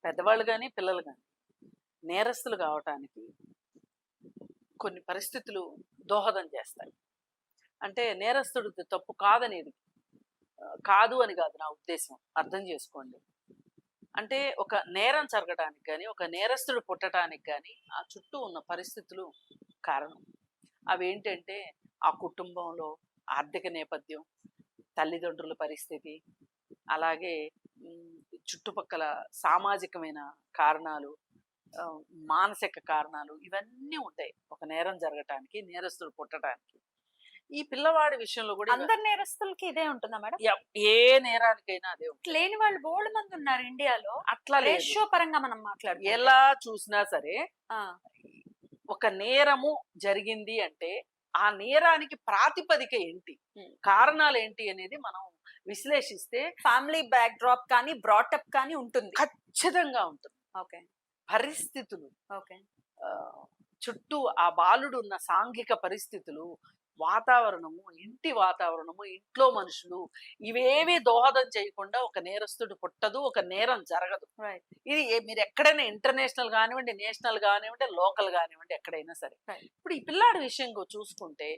పెద్దవాళ్ళు కానీ పిల్లలు కానీ నేరస్తులు కావటానికి కొన్ని పరిస్థితులు దోహదం చేస్తాయి. అంటే నేరస్తుడు తప్పు కాదనేది కాదు అని కాదు నా ఉద్దేశం, అర్థం చేసుకోండి. అంటే ఒక నేరం జరగడానికి కానీ ఒక నేరస్తుడు పుట్టడానికి కానీ ఆ చుట్టూ ఉన్న పరిస్థితులు కారణం. అవి ఏంటంటే ఆ కుటుంబంలో ఆర్థిక నేపథ్యం, తల్లిదండ్రుల పరిస్థితి, అలాగే చుట్టుపక్కల సామాజికమైన కారణాలు, ఆ, మానసిక కారణాలు, ఇవన్నీ ఉంటాయి ఒక నేరం జరగటానికి, నేరస్తుడు పుట్టడానికి. ఈ పిల్లవాడి విషయంలో కూడా అందరు నేరస్తులకి ఇదే ఉంటుందా మేడం? ఏ నేరానికైనా అదే ఉంటుంది. లేని వాళ్ళు బోల్డ్ మంది ఉన్నారు ఇండియాలో. అట్లా లేదు. రేషియో పరంగా మనం మాట్లాడుకుంటే ఎలా చూసినా సరే ఆ, ఒక నేరము జరిగింది అంటే ఆ నేరానికి ప్రాతిపదిక ఏంటి, కారణాలు ఏంటి అనేది మనం విశ్లేషిస్తే ఫ్యామిలీ బ్యాక్ డ్రాప్ కానీ బ్రాటప్ కానీ ఉంటుంది. ఖచ్చితంగా ఉంటుంది. ఓకే పరిస్థితులు, ఓకే ఆ, చుట్టూ ఆ బాలుడు ఉన్న సాంఘిక పరిస్థితులు, వాతావరణము, ఇంటి వాతావరణము, ఇంట్లో మనుషులు, ఇవేవి దోహదం చేయకుండా ఒక నేరస్తుడు పుట్టదు, ఒక నేరం జరగదు. రైట్ ఇది మీరు ఎక్కడైనా ఇంటర్నేషనల్ కానివ్వండి, నేషనల్ కానివ్వండి, లోకల్ కానివ్వండి, ఎక్కడైనా సరే. ఇప్పుడు ఈ పిల్లాడి విషయం చూసుకుంటే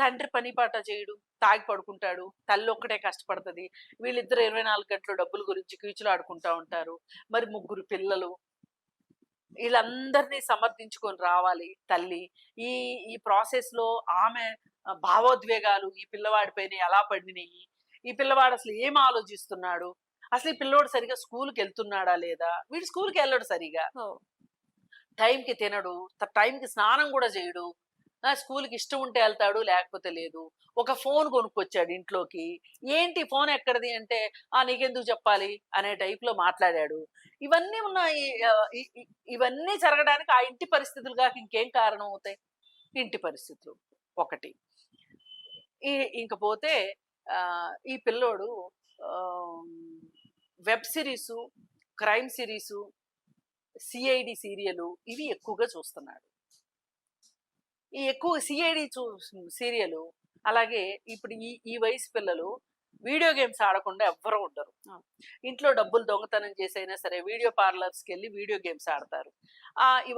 తండ్రి పని పాట చేయడు, తాగి పడుకుంటాడు, తల్లి ఒక్కటే కష్టపడుతుంది, వీళ్ళిద్దరు 24 గంటలు డబ్బుల గురించి కీచులాడుకుంటా ఉంటారు. మరి 3 పిల్లలు, వీళ్ళందరినీ సమర్థించుకొని రావాలి తల్లి. ఈ ఈ ప్రాసెస్ లో ఆమె భావోద్వేగాలు ఈ పిల్లవాడి పైన ఎలా పడినాయి, ఈ పిల్లవాడు అసలు ఏం ఆలోచిస్తున్నాడు, అసలు ఈ పిల్లోడు సరిగా స్కూల్కి వెళ్తున్నాడా లేదా, వీడు స్కూల్కి వెళ్ళడు సరిగా, టైంకి తినడు, టైంకి స్నానం కూడా చేయడు, స్కూల్కి ఇష్టం ఉంటే వెళ్తాడు లేకపోతే లేదు. ఒక ఫోన్ కొనుక్కొచ్చాడు ఇంట్లోకి, ఏంటి ఫోన్ ఎక్కడిది అంటే నీకెందుకు చెప్పాలి అనే టైప్ లో మాట్లాడాడు. ఇవన్నీ ఉన్నాయి. ఇవన్నీ జరగడానికి ఆ ఇంటి పరిస్థితులు కాక ఇంకేం కారణం అవుతాయి? ఇంటి పరిస్థితులు ఒకటి. ఇంకపోతే ఈ పిల్లోడు web series, crime series, CID serial ఇవి ఎక్కువగా చూస్తున్నాడు. ఈ ఎక్కువ సిఐడి సీరియలు, అలాగే ఇప్పుడు ఈ వయసు పిల్లలు వీడియో గేమ్స్ ఆడకుండా ఎవ్వరూ ఉండరు. ఇంట్లో డబ్బులు దొంగతనం చేసైనా సరే వీడియో పార్లర్స్కి వెళ్ళి వీడియో గేమ్స్ ఆడతారు.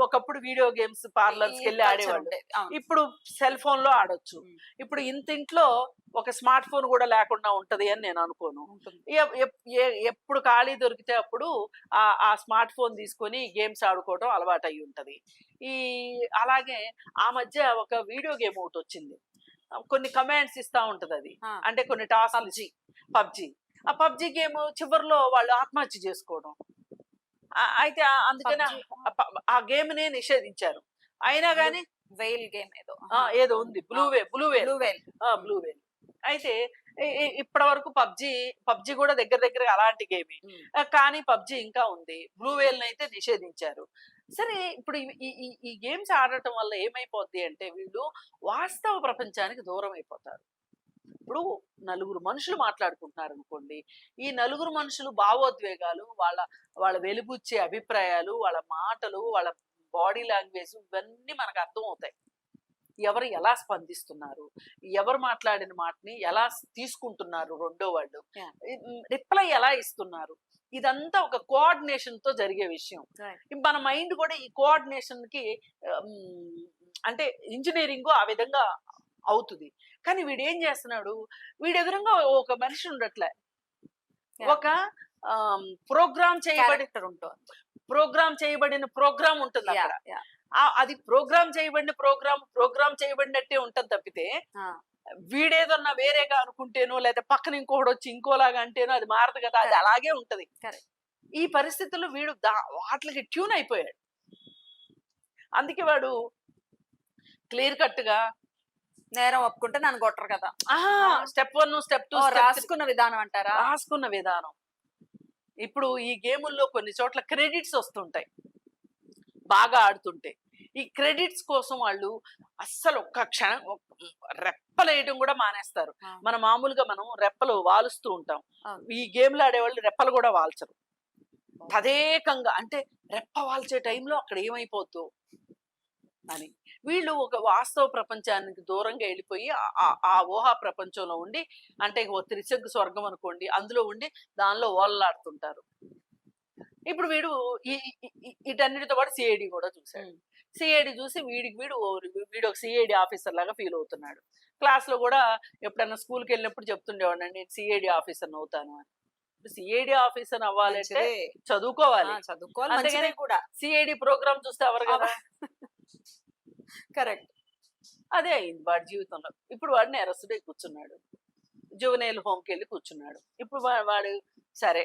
ఒకప్పుడు వీడియో గేమ్స్ పార్లర్స్కి వెళ్ళి ఆడేవాళ్ళు, ఇప్పుడు సెల్ ఫోన్ లో ఆడొచ్చు. ఇప్పుడు ఇంట్లో ఒక స్మార్ట్ ఫోన్ కూడా లేకుండా ఉంటది అని నేను అనుకోను. ఎప్పుడు ఖాళీ దొరికితే అప్పుడు ఆ స్మార్ట్ ఫోన్ తీసుకొని గేమ్స్ ఆడుకోవడం అలవాటు అయి ఉంటది. అలాగే ఆ మధ్య ఒక వీడియో గేమ్ ఒకటి వచ్చింది, కొన్ని కమాండ్స్ ఇస్తా ఉంటది అది, అంటే కొన్ని టాస్క్. పబ్జి. ఆ పబ్జి గేమ్ చివరిలో వాళ్ళు ఆత్మహత్య చేసుకోవడం. అయితే అందుకనే ఆ గేమ్ నే నిషేధించారు. అయినా గానీ వెయిల్ గేమ్ ఏదో ఉంది, బ్లూవేల్. అయితే ఇప్పటి వరకు పబ్జి కూడా దగ్గర అలాంటి గేమే, కానీ పబ్జి ఇంకా ఉంది. బ్లూవేల్ అయితే నిషేధించారు. సరే, ఇప్పుడు ఈ గేమ్స్ ఆడటం వల్ల ఏమైపోద్ది అంటే వీళ్ళు వాస్తవ ప్రపంచానికి దూరం అయిపోతారు. ఇప్పుడు నలుగురు మనుషులు మాట్లాడుకుంటున్నారు అనుకోండి, ఈ నలుగురు మనుషులు భావోద్వేగాలు, వాళ్ళ వెలుగుచ్చే అభిప్రాయాలు, వాళ్ళ మాటలు, వాళ్ళ బాడీ లాంగ్వేజ్, ఇవన్నీ మనకు అర్థం అవుతాయి. ఎవరు ఎలా స్పందిస్తున్నారు, ఎవరు మాట్లాడిన మాటని ఎలా తీసుకుంటున్నారు, రెండో వాళ్ళు రిప్లై ఎలా ఇస్తున్నారు, ఇదంతా ఒక కోఆర్డినేషన్ తో జరిగే విషయం. మన మైండ్ కూడా ఈ కోఆర్డినేషన్ కి అంటే ఇంజనీరింగ్ ఆ విధంగా అవుతుంది. కానీ వీడు ఏం చేస్తున్నాడు, వీడు ఎదురుగా ఒక మనిషి ఉండట్లే, ఒక ప్రోగ్రామ్ చేయబడిన ప్రోగ్రామ్ ఉంటుంది అక్కడ. అది ప్రోగ్రామ్ చేయబడినట్టే ఉంటది తప్పితే వీడేదన్నా వేరేగా అనుకుంటేనో లేదా పక్కన ఇంకోటి వచ్చి ఇంకోలాగా అంటేనో అది మారదు కదా, అది అలాగే ఉంటది. ఈ పరిస్థితుల్లో వీడు వాటికి ట్యూన్ అయిపోయాడు. అందుకే వాడు క్లియర్ కట్ గా నేరం ఒప్పుకుంటే నన్ను కొట్టరు కదా, స్టెప్ 1 స్టెప్ 2 రాసుకున్న విధానం అంటారా? రాసుకున్న విధానం. ఇప్పుడు ఈ గేముల్లో కొన్ని చోట్ల క్రెడిట్స్ వస్తుంటాయి బాగా ఆడుతుంటే. ఈ క్రెడిట్స్ కోసం వాళ్ళు అస్సలు ఒక్క క్షణం రెప్పలేయడం కూడా మానేస్తారు. మామూలుగా మనం రెప్పలు వాలుస్తూ ఉంటాం, ఈ గేమ్లు ఆడేవాళ్ళు రెప్పలు కూడా వాల్చరు. తదేకంగా అంటే రెప్ప వాల్చే టైంలో అక్కడ ఏమైపోద్దు అని వీళ్ళు ఒక వాస్తవ ప్రపంచానికి దూరంగా వెళ్ళిపోయి ఆ ఊహా ప్రపంచంలో ఉండి, అంటే ఓ త్రిశంకు స్వర్గం అనుకోండి, అందులో ఉండి దానిలో ఓలలాడుతుంటారు. ఇప్పుడు వీడు ఇటన్నిటితో పాటు సిఐడి కూడా చూశాడు. సిఐడి చూసి వీడు ఒక సిఐడి ఆఫీసర్ లాగా ఫీల్ అవుతున్నాడు. క్లాస్ లో కూడా ఎప్పుడన్నా స్కూల్కి వెళ్ళినప్పుడు చెప్తుండేవాడు, నేను సిఐడి ఆఫీసర్ అవుతాను అని. సిఐడి ఆఫీసర్ అవ్వాలంటే చదువుకోవాలి, మంచిదే కూడా. సిఐడి ప్రోగ్రామ్ చూస్తే ఎవరు కదా. కరెక్ట్. అదే అయింది వాడి జీవితంలో. ఇప్పుడు వాడిని అరెస్ట్ అయి కూర్చున్నాడు, జువెనైల్ హోమ్కి వెళ్ళి కూర్చున్నాడు. ఇప్పుడు వాడు సరే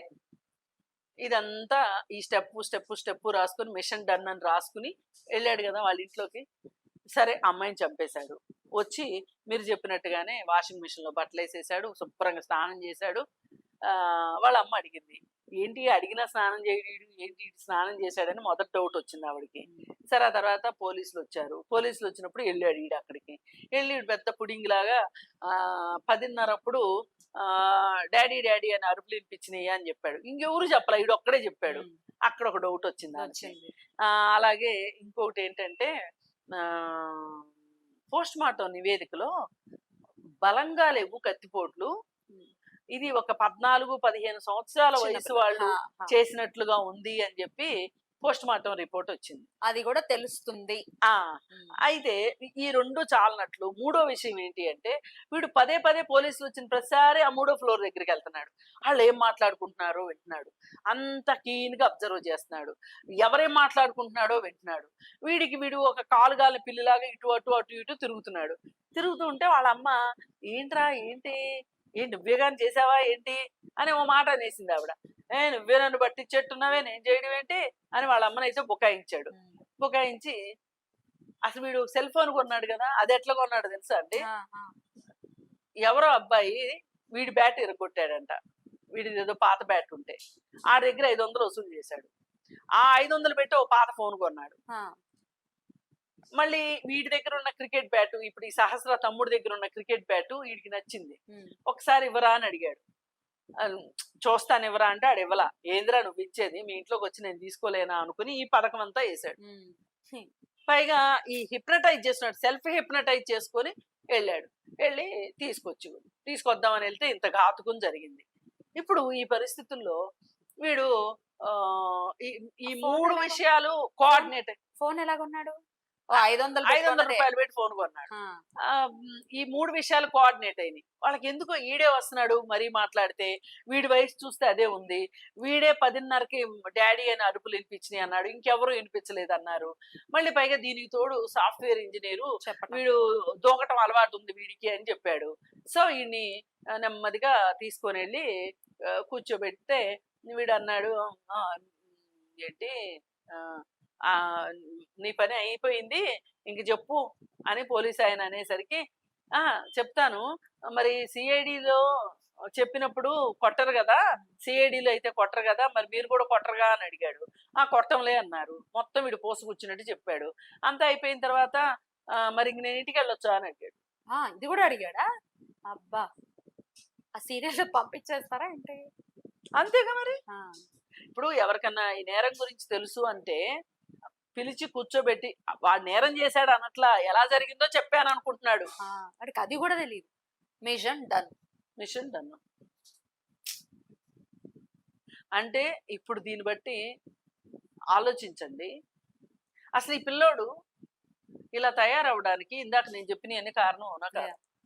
ఇదంతా ఈ స్టెప్ రాసుకుని మిషన్ డన్ అని రాసుకుని వెళ్ళాడు కదా వాళ్ళ ఇంట్లోకి. సరే అమ్మాయిని చంపేశాడు. వచ్చి మీరు చెప్పినట్టుగానే వాషింగ్ మిషన్ లో బట్టలు వేసేసాడు, శుభ్రంగా స్నానం చేశాడు. వాళ్ళ అమ్మ అడిగింది, ఏంటి అడిగినా స్నానం చేయడు, ఏంటి స్నానం చేశాడని మొదటి డౌట్ వచ్చింది ఆవిడకి. సరే ఆ తర్వాత పోలీసులు వచ్చారు. పోలీసులు వచ్చినప్పుడు వెళ్ళాడు ఈడు అక్కడికి. వెళ్ళి పెద్ద పుడింగ్ లాగా 10:30 అప్పుడు డాడీ డాడీ అని అరుపులు వినిపించినాయి అని చెప్పాడు. ఇంకెవరు చెప్పలే, ఈడు ఒక్కడే చెప్పాడు. అక్కడ ఒక డౌట్ వచ్చింది. అలాగే ఇంకొకటి ఏంటంటే పోస్ట్ మార్టం నివేదికలో బలంగా లేవు కత్తిపోట్లు, ఇది ఒక 14-15 సంవత్సరాల వయసు వాళ్ళు చేసినట్లుగా ఉంది అని చెప్పి పోస్ట్ మార్టం రిపోర్ట్ వచ్చింది. అది కూడా తెలుస్తుంది. అయితే ఈ రెండు చాలనట్లు మూడో విషయం ఏంటి అంటే, వీడు పదే పోలీసులు వచ్చిన ప్రతిసారి ఆ 3వ ఫ్లోర్ దగ్గరికి వెళ్తున్నాడు. వాళ్ళు ఏం మాట్లాడుకుంటున్నారో వింటున్నాడు, అంత కీన్ గా అబ్జర్వ్ చేస్తున్నాడు, ఎవరేం మాట్లాడుకుంటున్నాడో వింటున్నాడు. వీడు ఒక కాలుగాలి పిల్లిలాగా ఇటు తిరుగుతున్నాడు. తిరుగుతూ ఉంటే వాళ్ళ అమ్మ, ఏంట్రా ఏంటి నువ్వే కానీ చేసావా ఏంటి అని ఓ మాట అనేసింది ఆవిడ. నువ్వే నన్ను పట్టించేట్టున్నావే, నేను చేయడం ఏంటి అని వాళ్ళ అమ్మనైతే బుకాయించాడు. బుకాయించి అసలు వీడు సెల్ ఫోన్ కొన్నాడు కదా, అది ఎట్లా కొన్నాడు తెలుసా అండి? ఎవరో అబ్బాయి వీడి బ్యాట్ ఇరగొట్టాడంట. వీడిది ఏదో పాత బ్యాట్ ఉంటే ఆ దగ్గర 500 వసూలు చేశాడు. ఆ 500 పెట్టి ఓ పాత ఫోన్ కొన్నాడు. మళ్ళీ వీడి దగ్గర ఉన్న క్రికెట్ బ్యాటు, ఇప్పుడు ఈ సహస్ర తమ్ముడి దగ్గర ఉన్న క్రికెట్ బ్యాటు వీడికి నచ్చింది. ఒకసారి ఇవ్వరా అని అడిగాడు. చూస్తాను ఇవ్వరా అంటే ఆడు ఇవ్వలా. ఏంద్రా నువ్వు ఇచ్చేది, మీ ఇంట్లోకి వచ్చి నేను తీసుకోలేనా అనుకుని ఈ పథకం అంతా వేసాడు. పైగా ఈ హిప్నటైజ్ చేస్తున్నాడు, సెల్ఫ్ హిప్నటైజ్ చేసుకొని వెళ్ళాడు. వెళ్ళి తీసుకొద్దామని వెళ్తే ఇంత ఘాతుకం జరిగింది. ఇప్పుడు ఈ పరిస్థితుల్లో వీడు ఈ 3 విషయాలు కోఆర్డినేట్. ఫోన్ ఎలాగొన్నాడు? 500 రూపాయలు పెట్టి ఫోన్ కొన్నాడు. ఈ 3 విషయాలు కోఆర్డినేట్ అయినాయి. వాళ్ళకి ఎందుకో ఈడే వస్తున్నాడు మరీ మాట్లాడితే, వీడి వయసు చూస్తే అదే ఉంది. వీడే 10:30కి డాడీ అని అరుపులు వినిపించినాయి అన్నాడు, ఇంకెవరు వినిపించలేదు అన్నారు. మళ్ళీ పైగా దీనికి తోడు సాఫ్ట్వేర్ ఇంజనీరు, వీడు దూకటం అలవాటు ఉంది వీడికి అని చెప్పాడు. సో వీడిని నెమ్మదిగా తీసుకొని వెళ్ళి కూర్చోబెడితే వీడు అన్నాడు, ఏంటి నీ పని అయిపోయింది ఇంక చెప్పు అని పోలీస్ ఆయన అనేసరికి, చెప్తాను, మరి సిఐడిలో చెప్పినప్పుడు కొట్టరు కదా, సిఐడిలో అయితే కొట్టరు కదా, మరి మీరు కూడా కొట్టరుగా అని అడిగాడు. కొట్టంలే అన్నారు. మొత్తం వీడు పోసుకొచ్చినట్టు చెప్పాడు. అంతా అయిపోయిన తర్వాత మరి ఇంక నేను ఇంటికి వెళ్ళొచ్చా అని అడిగాడు. ఇది కూడా అడిగాడా? అబ్బా, ఆ సీరియల్ పంపించేస్తారా ఏంటి? అంతేగా మరి. ఇప్పుడు ఎవరికన్నా ఈ నేరం గురించి తెలుసు అంటే పిలిచి కూర్చోబెట్టి, వాడు నేరం చేశాడు అన్నట్లా ఎలా జరిగిందో చెప్పాను అనుకుంటున్నాడు. వాడికి అది కూడా తెలియదు. మిషన్ డన్ అంటే ఇప్పుడు దీన్ని బట్టి ఆలోచించండి, అసలు ఈ పిల్లోడు ఇలా తయారవడానికి ఇందాక నేను చెప్పిన అన్ని కారణం అవునా కాదు?